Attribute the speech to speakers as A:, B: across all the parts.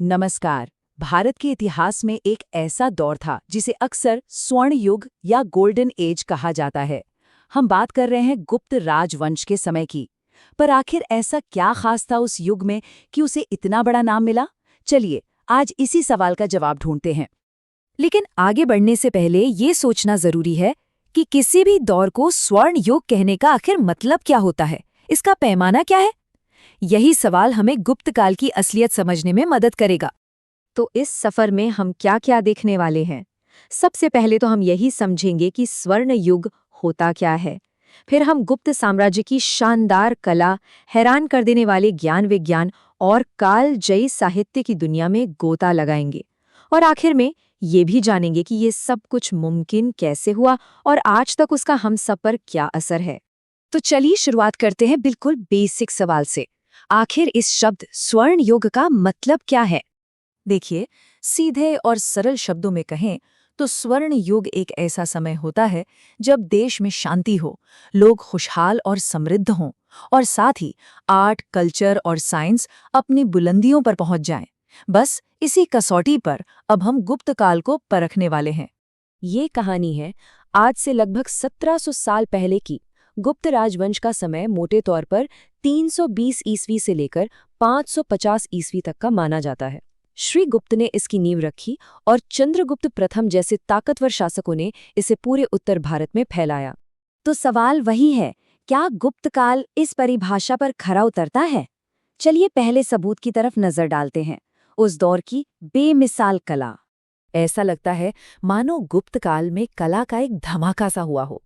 A: नमस्कार। भारत के इतिहास में एक ऐसा दौर था जिसे अक्सर स्वर्ण युग या गोल्डन एज कहा जाता है। हम बात कर रहे हैं गुप्त राजवंश के समय की। पर आखिर ऐसा क्या खास था उस युग में कि उसे इतना बड़ा नाम मिला? चलिए आज इसी सवाल का जवाब ढूंढते हैं।
B: लेकिन आगे बढ़ने से पहले ये सोचना जरूरी है कि किसी भी दौर को स्वर्ण युग कहने का आखिर मतलब क्या होता है, इसका पैमाना क्या है। यही सवाल हमें गुप्त काल की असलियत समझने में मदद करेगा। तो इस सफर में हम क्या क्या देखने वाले हैं? सबसे पहले तो हम यही समझेंगे कि स्वर्ण युग होता क्या है। फिर हम गुप्त साम्राज्य की शानदार कला, हैरान कर देने वाले ज्ञान विज्ञान और कालजयी साहित्य की दुनिया में गोता लगाएंगे। और आखिर में ये भी जानेंगे कि ये सब कुछ मुमकिन कैसे हुआ और आज तक उसका हम सब पर क्या असर है। तो चलिए शुरुआत करते हैं बिल्कुल बेसिक सवाल से। आखिर इस शब्द स्वर्ण युग का मतलब क्या है? देखिए, सीधे और सरल शब्दों में कहें तो स्वर्ण युग एक ऐसा समय होता है जब देश में शांति हो, लोग खुशहाल और समृद्ध हों और साथ ही आर्ट, कल्चर और साइंस अपनी बुलंदियों पर पहुंच जाएं। बस इसी कसौटी पर अब हम गुप्त काल को परखने वाले हैं। ये कहानी है आज से लगभग 1700 साल पहले की। गुप्त राजवंश का समय मोटे तौर पर 320 ईस्वी से लेकर 550 ईस्वी तक का माना जाता है। श्रीगुप्त ने इसकी नींव रखी और चंद्रगुप्त प्रथम जैसे ताकतवर शासकों ने इसे पूरे उत्तर भारत में फैलाया। तो सवाल वही है, क्या गुप्त काल इस परिभाषा पर खरा उतरता है? चलिए पहले सबूत की तरफ नजर डालते हैं। उस दौर की बेमिसाल कला। ऐसा लगता है मानो गुप्त काल में कला का एक धमाका सा हुआ हो।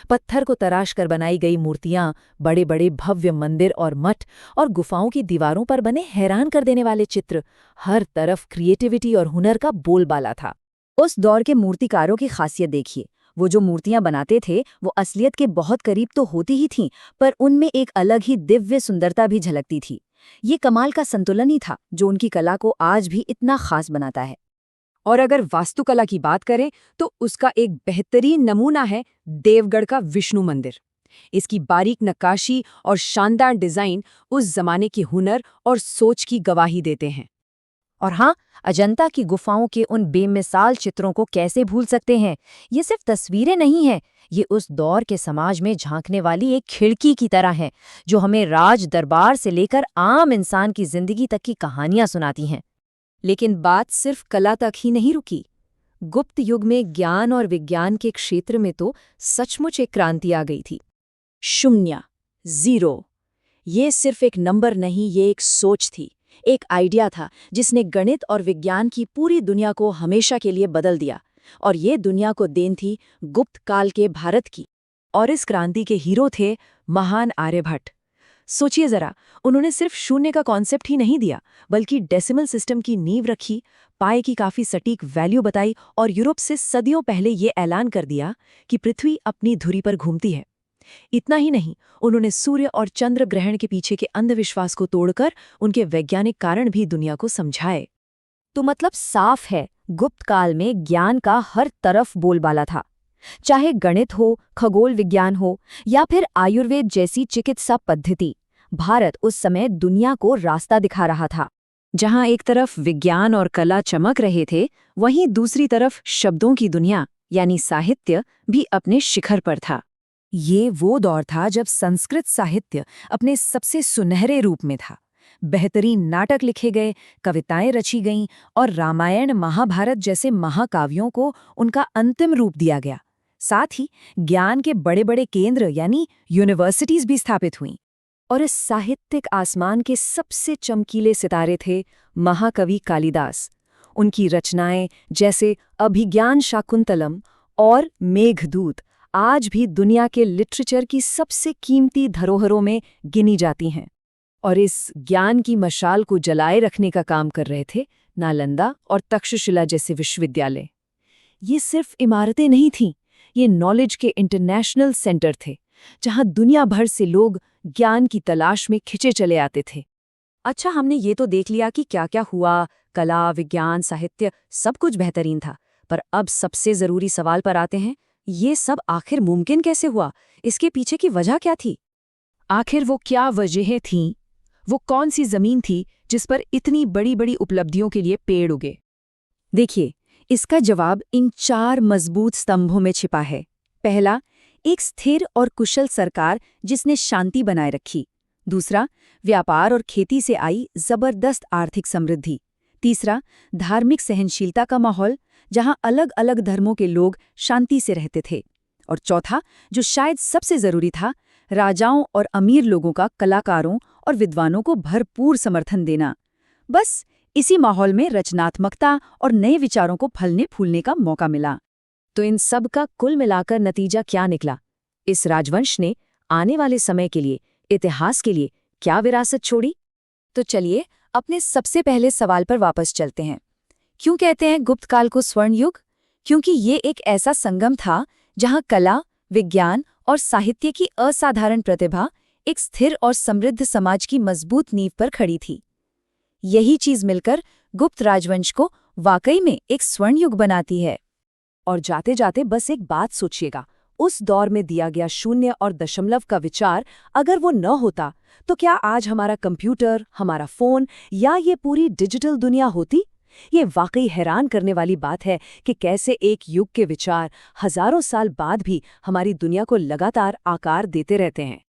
B: पत्थर को तराश कर बनाई गई मूर्तियां, बड़े बड़े भव्य मंदिर और मठ और गुफाओं की दीवारों पर बने हैरान कर देने वाले चित्र, हर तरफ क्रिएटिविटी और हुनर का बोलबाला था। उस दौर के मूर्तिकारों की खासियत देखिए। वो जो मूर्तियां बनाते थे वो असलियत के बहुत करीब तो होती ही थीं, पर उनमें एक अलग ही दिव्य सुंदरता भी झलकती थी। ये कमाल का संतुलन ही था जो उनकी कला को आज भी इतना खास बनाता है। और अगर वास्तुकला की बात करें तो उसका एक बेहतरीन नमूना है देवगढ़ का विष्णु मंदिर। इसकी बारीक नक्काशी और शानदार डिजाइन उस जमाने की हुनर और सोच की गवाही देते हैं। और हाँ, अजंता की गुफाओं के उन बेमिसाल चित्रों को कैसे भूल सकते हैं। ये सिर्फ तस्वीरें नहीं हैं, ये उस दौर के समाज में झांकने वाली एक खिड़की की तरह है जो हमें राज दरबार से लेकर आम इंसान की जिंदगी तक की कहानियां सुनाती हैं। लेकिन बात सिर्फ कला तक ही नहीं रुकी। गुप्त युग में ज्ञान और विज्ञान के क्षेत्र में तो सचमुच एक क्रांति आ गई थी।
A: शून्य, जीरो। ये सिर्फ एक नंबर नहीं, ये एक सोच थी, एक आइडिया था जिसने गणित और विज्ञान की पूरी दुनिया को हमेशा के लिए बदल दिया। और ये दुनिया को देन थी गुप्त काल के भारत की। और इस क्रांति के हीरो थे महान आर्यभट्ट। सोचिए जरा, उन्होंने सिर्फ शून्य का कॉन्सेप्ट ही नहीं दिया, बल्कि डेसिमल सिस्टम की नींव रखी, पाई की काफी सटीक वैल्यू बताई और यूरोप से सदियों पहले ये ऐलान कर दिया कि पृथ्वी अपनी धुरी पर घूमती है। इतना ही नहीं, उन्होंने सूर्य और चंद्र ग्रहण के पीछे के अंधविश्वास को तोड़कर उनके वैज्ञानिक कारण भी दुनिया को समझाए।
B: तो मतलब साफ है, गुप्त काल में ज्ञान का हर तरफ बोलबाला था। चाहे गणित हो, खगोल विज्ञान हो या फिर आयुर्वेद जैसी चिकित्सा पद्धति, भारत उस समय दुनिया को रास्ता दिखा रहा था।
A: जहां एक तरफ विज्ञान और कला चमक रहे थे, वहीं दूसरी तरफ शब्दों की दुनिया यानी साहित्य भी अपने शिखर पर था।
B: ये वो दौर था जब संस्कृत साहित्य अपने सबसे सुनहरे रूप में था। बेहतरीन नाटक लिखे गए, कविताएं रची गईं और रामायण महाभारत जैसे महाकाव्यों को उनका अंतिम रूप दिया गया। साथ ही ज्ञान के बड़े बड़े केंद्र यानी यूनिवर्सिटीज भी स्थापित हुईं। और इस साहित्यिक आसमान के सबसे चमकीले सितारे थे महाकवि कालिदास। उनकी रचनाएं जैसे अभिज्ञान शाकुंतलम और मेघदूत आज भी दुनिया के लिटरेचर की सबसे कीमती धरोहरों में गिनी जाती हैं। और इस ज्ञान की मशाल को जलाए रखने का काम कर रहे थे नालंदा और तक्षशिला जैसे विश्वविद्यालय। ये सिर्फ इमारतें नहीं थीं, ये नॉलेज के इंटरनेशनल सेंटर थे जहां दुनिया भर से लोग ज्ञान की तलाश में खिंचे चले आते थे। अच्छा, हमने ये तो देख लिया कि क्या क्या हुआ, कला, विज्ञान, साहित्य सब कुछ बेहतरीन था। पर अब सबसे जरूरी सवाल पर आते हैं, ये सब आखिर मुमकिन कैसे हुआ? इसके पीछे की वजह क्या थी? आखिर वो क्या वजहें थीं? वो कौन सी जमीन थी जिस पर इतनी बड़ी बड़ी उपलब्धियों के लिए पेड़ उगे?
A: देखिए, इसका जवाब इन 4 मजबूत स्तंभों में छिपा है। पहला, एक स्थिर और कुशल सरकार जिसने शांति बनाए रखी। दूसरा, व्यापार और खेती से आई जबरदस्त आर्थिक समृद्धि। तीसरा, धार्मिक सहनशीलता का माहौल, जहां अलग अलग धर्मों के लोग शांति से रहते थे। और चौथा, जो शायद सबसे जरूरी था, राजाओं और अमीर लोगों का कलाकारों और विद्वानों को भरपूर समर्थन देना। बस इसी माहौल में रचनात्मकता और नए विचारों को फलने फूलने का मौका मिला।
B: तो इन सब का कुल मिलाकर नतीजा क्या निकला? इस राजवंश ने आने वाले समय के लिए, इतिहास के लिए क्या विरासत छोड़ी? तो चलिए अपने सबसे पहले सवाल पर वापस चलते हैं। क्यों कहते हैं गुप्त काल को स्वर्ण युग? क्योंकि ये एक ऐसा संगम था जहां कला, विज्ञान और साहित्य की असाधारण प्रतिभा एक स्थिर और समृद्ध समाज की मजबूत नींव पर खड़ी थी। यही चीज मिलकर गुप्त राजवंश को वाकई में एक स्वर्ण युग बनाती है। और जाते जाते बस एक बात सोचिएगा, उस दौर में दिया गया शून्य और दशमलव का विचार अगर वो न होता, तो क्या आज हमारा कंप्यूटर, हमारा फोन या ये पूरी डिजिटल दुनिया होती? ये वाकई हैरान करने वाली बात है कि कैसे एक युग के विचार हजारों साल बाद भी हमारी दुनिया को लगातार आकार देते रहते हैं।